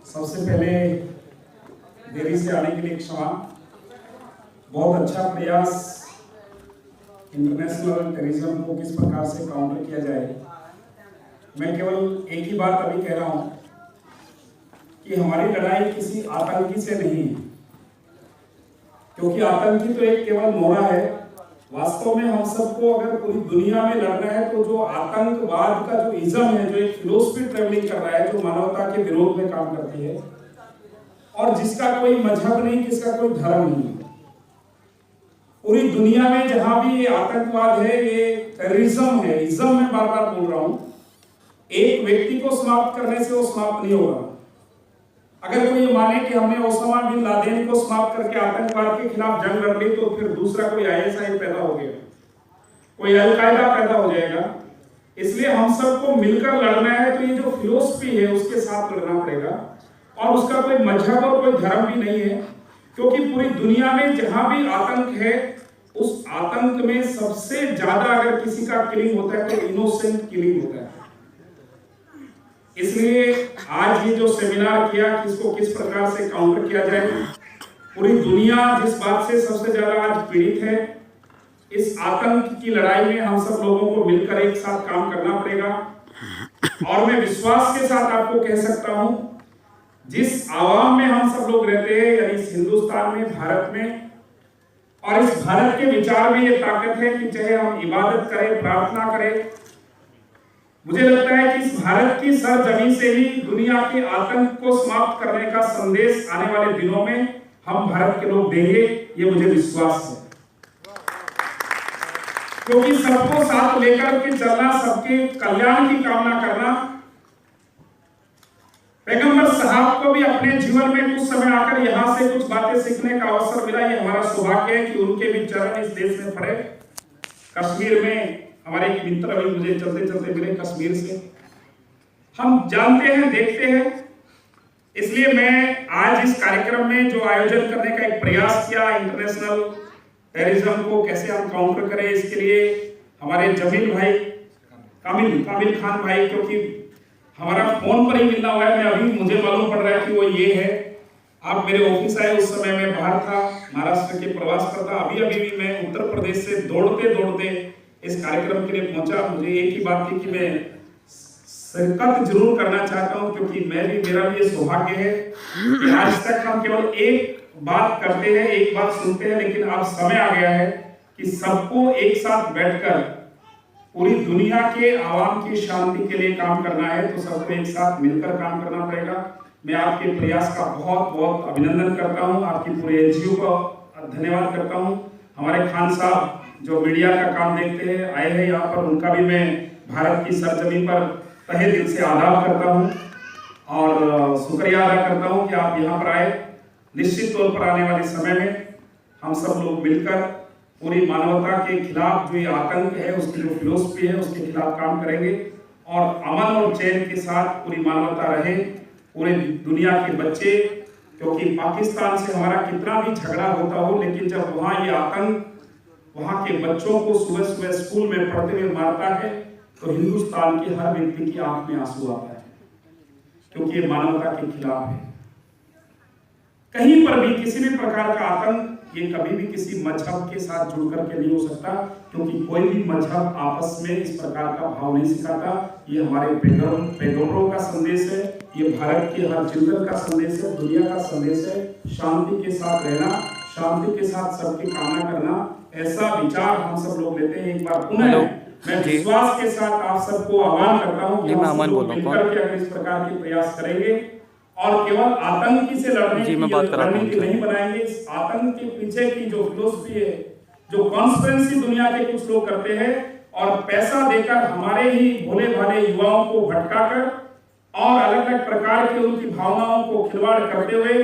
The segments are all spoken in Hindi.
सबसे पहले देरी से आने के लिए क्षमा। बहुत अच्छा प्रयास इंटरनेशनल टेररिज्म को किस प्रकार से काउंटर किया जाए। मैं केवल एक ही बात अभी कह रहा हूं कि हमारी लड़ाई किसी आतंकी से नहीं है, क्योंकि आतंकी तो एक केवल मोहरा है। वास्तव में हम सबको अगर पूरी दुनिया में लड़ना है तो जो आतंकवाद का जो इज्म है, जो एक फिलोसफी ट्रेवलिंग कर रहा है, जो मानवता के विरोध में काम करती है और जिसका कोई मजहब नहीं, जिसका कोई धर्म नहीं, पूरी दुनिया में जहां भी ये आतंकवाद है, ये टेररिज्म है, इज्म मैं बार बार बोल रहा हूं, एक व्यक्ति को समाप्त करने से वो समाप्त नहीं होगा। अगर कोई ये माने कि हमने ओसामा बिन लादेन को समाप्त करके आतंकवाद के खिलाफ जंग लड़ ली तो फिर दूसरा कोई आईएसआई पैदा हो गया, कोई अलकायदा पैदा हो जाएगा। इसलिए हम सबको मिलकर लड़ना है। तो ये जो फिलोसफी है उसके साथ लड़ना पड़ेगा और उसका कोई मजहब और कोई धर्म भी नहीं है, क्योंकि पूरी दुनिया में जहां भी आतंक है उस आतंक में सबसे ज्यादा अगर किसी का किलिंग होता है तो इनोसेंट किलिंग होता है। इसलिए आज ये जो सेमिनार किया कि इसको किस प्रकार से काउंटर किया जाए, पूरी दुनिया जिस बात से सबसे ज्यादा आज पीड़ित है, इस आतंक की लड़ाई में हम सब लोगों को मिलकर एक साथ काम करना पड़ेगा। और मैं विश्वास के साथ आपको कह सकता हूं, जिस आवाम में हम सब लोग रहते हैं, यानी इस हिंदुस्तान में, भारत में, और इस भारत के विचार में ये ताकत है कि चाहे हम इबादत करें, प्रार्थना करें, मुझे लगता है कि इस भारत की सरजमीन से ही दुनिया के आतंक को समाप्त करने का संदेश आने वाले दिनों में हम भारत के लोग देंगे, ये मुझे विश्वास है। क्योंकि सबको साथ लेकर के चलना, सबके कल्याण की कामना करना, पैगंबर साहब को भी अपने जीवन में कुछ समय आकर यहां से कुछ बातें सीखने का अवसर मिला। ये हमारा सौभाग्य है कि उनके भी चरण इस देश में पड़े। कश्मीर में हमारे एक मित्र अभी मुझे चलते चलते मिले कश्मीर से। हम जानते हैं, देखते हैं, इसलिए मैं आज इस कार्यक्रम में जो आयोजन करने का एक प्रयास किया, इंटरनेशनल टेररिज्म को कैसे हम काउंटर करें, इसके लिए हमारे जमील भाई, कामिल खान भाई, क्योंकि हमारा फोन पर ही मिलना हुआ है, मैं अभी मुझे मालूम पड़ रहा है कि वो ये है। आप मेरे ऑफिस आए, उस समय मैं बाहर था, महाराष्ट्र के प्रवास पर था। अभी भी मैं उत्तर प्रदेश से दौड़ते दौड़ते इस कार्यक्रम के लिए पहुंचा। मुझे एक ही बात थी कि मैं शिरकत जरूर करना चाहता हूं, क्योंकि मेरा भी ये सौभाग्य है कि आज तक हम केवल एक बात करते हैं, एक बात सुनते हैं, लेकिन अब समय आ गया है कि सबको एक साथ बैठकर पूरी दुनिया के आवाम की शांति के लिए काम करना है। तो सबको एक साथ मिलकर काम करना पड़ेगा। मैं आपके प्रयास का बहुत बहुत अभिनंदन करता हूं, आपकी पूरे एनजीओ को धन्यवाद करता हूं। हमारे खान साहब जो मीडिया का काम देखते हैं, आए हैं यहाँ पर, उनका भी मैं भारत की सरजमीन पर तहे दिल से आदाब करता हूँ और शुक्रिया अदा करता हूँ कि आप यहाँ पर आए। निश्चित तौर पर आने वाले समय में हम सब लोग मिलकर पूरी मानवता के खिलाफ जो ये आतंक है, उसकी जो फिलोसफी है, उसके खिलाफ काम करेंगे और अमन और चैन के साथ पूरी मानवता रहे, पूरे दुनिया के बच्चे। क्योंकि पाकिस्तान से हमारा कितना भी झगड़ा होता हो, लेकिन जब वहाँ ये आतंक वहाँ के बच्चों को सुबह सुबह स्कूल में पढ़ते हुए मारता है तो हिंदुस्तान के हर व्यक्ति की आंख में आंसू आता है, क्योंकि ये मानवता के खिलाफ है। कहीं पर भी किसी भी प्रकार का आतंक ये कभी भी किसी मजहब के साथ जुड़ करके नहीं हो सकता, क्योंकि कोई भी मजहब आपस में इस प्रकार का भाव नहीं सिखाता। ये हमारे पैगंबरों का संदेश है, ये भारत के हर चिल्ड्रन का संदेश है, दुनिया का संदेश है। शांति के साथ रहना, शांति के साथ सबकी कामना करना, ऐसा विचार हम सब लोग लेते हैं। एक बार पुनः मैं विश्वास के साथ आप सबको आह्वान करता हूं कि हम सब लोग मिलकर के अगर इस प्रकार के प्रयास करेंगे और केवल आतंकी से लड़ने की रणनीति नहीं बनाएंगे। इस आतंक के पीछे की जो फिलोसफी है, जो कॉन्स्पिरेसी दुनिया के कुछ लोग करते हैं और पैसा देकर हमारे ही भोले भाले युवाओं को भटकाकर और अलग अलग प्रकार की उनकी भावनाओं को खिलवाड़ करते हुए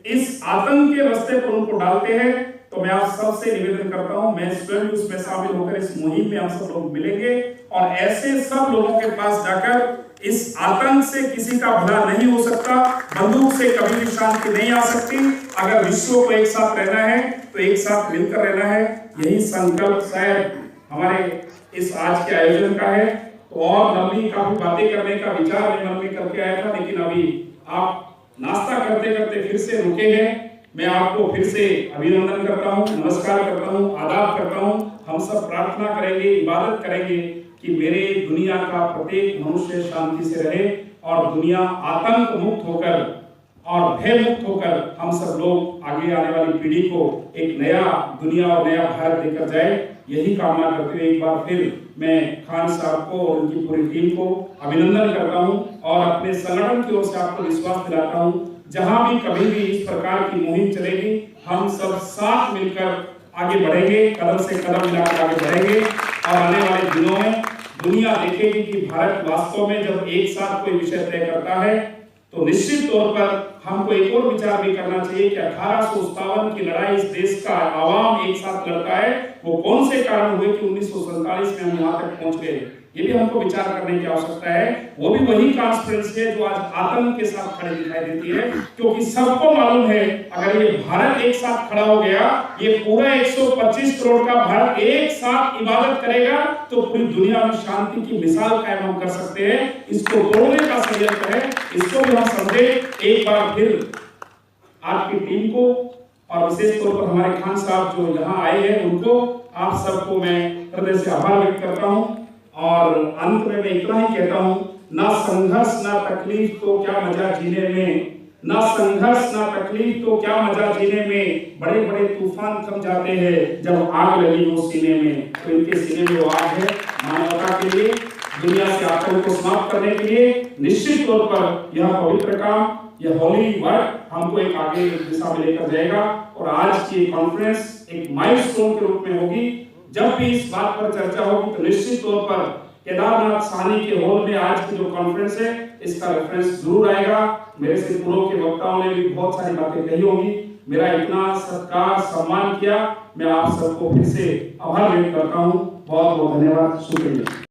इस आतंक के रास्ते पर उनको डालते हैं, तो मैं आप सबसे निवेदन करता हूं, मैं स्वयं उसमें शामिल होकर इस मुहिम में हम सब लोग मिलेंगे और ऐसे सब लोगों के पास जाकर इस आतंक से किसी का भला नहीं हो सकता, बंदूक से कभी भी शांति नहीं आ सकती। अगर विश्व को एक साथ रहना है तो एक साथ मिलकर रहना है। यही संकल्प शायद हमारे इस आज के आयोजन का है। तो तो और लंबी काफी बातें करने का विचार मेरे मन में करके आया था, लेकिन अभी आप नाश्ता करते करते फिर से रुके हैं। मैं आपको फिर से अभिनंदन करता हूँ, नमस्कार करता हूँ, आदाब करता हूँ। हम सब प्रार्थना करेंगे, इबादत करेंगे कि मेरे दुनिया का प्रत्येक मनुष्य शांति से रहे और दुनिया आतंक मुक्त होकर और भय मुक्त होकर हम सब लोग आगे आने वाली पीढ़ी को एक नया दुनिया और नया भारत देकर जाए। यही कामना करते हुए एक बार फिर मैं खान साहब को और उनकी पूरी टीम को अभिनंदन करता हूं और अपने संगठन की ओर से आपको विश्वास दिलाता हूं, जहां भी कभी भी इस प्रकार की मुहिम चलेगी, हम सब साथ मिलकर आगे बढ़ेंगे, कदम से कदम मिलाकर आगे बढ़ेंगे और आने वाले दिनों में दुनिया देखेगी कि भारत वास्तव में जब एक साथ कोई विषय तय करता है तो निश्चित तौर पर हमको एक और विचार भी करना चाहिए कि 1857 की लड़ाई इस देश का आवाम एक साथ लड़ता है, वो कौन से कारण हुए कि 1947 में हम यहाँ तक पहुंच गए। ये भी हमको विचार करने की आवश्यकता है। वो भी वही ट्रांसपेरेंसी है जो आज आतंक के साथ खड़े दिखाई देती है, क्योंकि सबको मालूम है अगर ये भारत एक साथ खड़ा हो गया, ये पूरा 125 करोड़ का भारत एक साथ इबादत करेगा तो पूरी दुनिया में शांति की मिसाल कायम हम कर सकते हैं। इसको तोड़ने का षड्यंत्र है, इसको भी हम समझे। एक बार फिर आपकी टीम को और विशेष तौर पर हमारे खान साहब जो यहाँ आए हैं उनको, आप सबको मैं हृदय से आभार व्यक्त करता हूँ और अंत में मैं इतना ही कहता हूँ, ना संघर्ष ना तकलीफ तो क्या मजा जीने में, ना संघर्ष ना तकलीफ तो क्या मजा जीने में, बड़े बड़े तूफान थम जाते हैं जब आग लगी हो सीने में। तो इनके सीने में वो आग है मानवता के लिए, दुनिया से आतंक को समाप्त करने के लिए। निश्चित तौर पर यह पवित्र काम, यह होली वर्क हमको एक आगे दिशा में लेकर जाएगा और आज की कॉन्फ्रेंस एक माइलस्टोन के रूप में होगी। जब भी इस बात पर चर्चा होगी तो निश्चित तौर पर केदारनाथ साहनी के हॉल में आज की जो कॉन्फ्रेंस है इसका रेफरेंस जरूर आएगा। मेरे से पूर्व के वक्ताओं ने भी बहुत सारी बातें कही होंगी, मेरा इतना सत्कार सम्मान किया, मैं आप सबको फिर से आभार व्यक्त करता हूँ। बहुत बहुत धन्यवाद, शुक्रिया।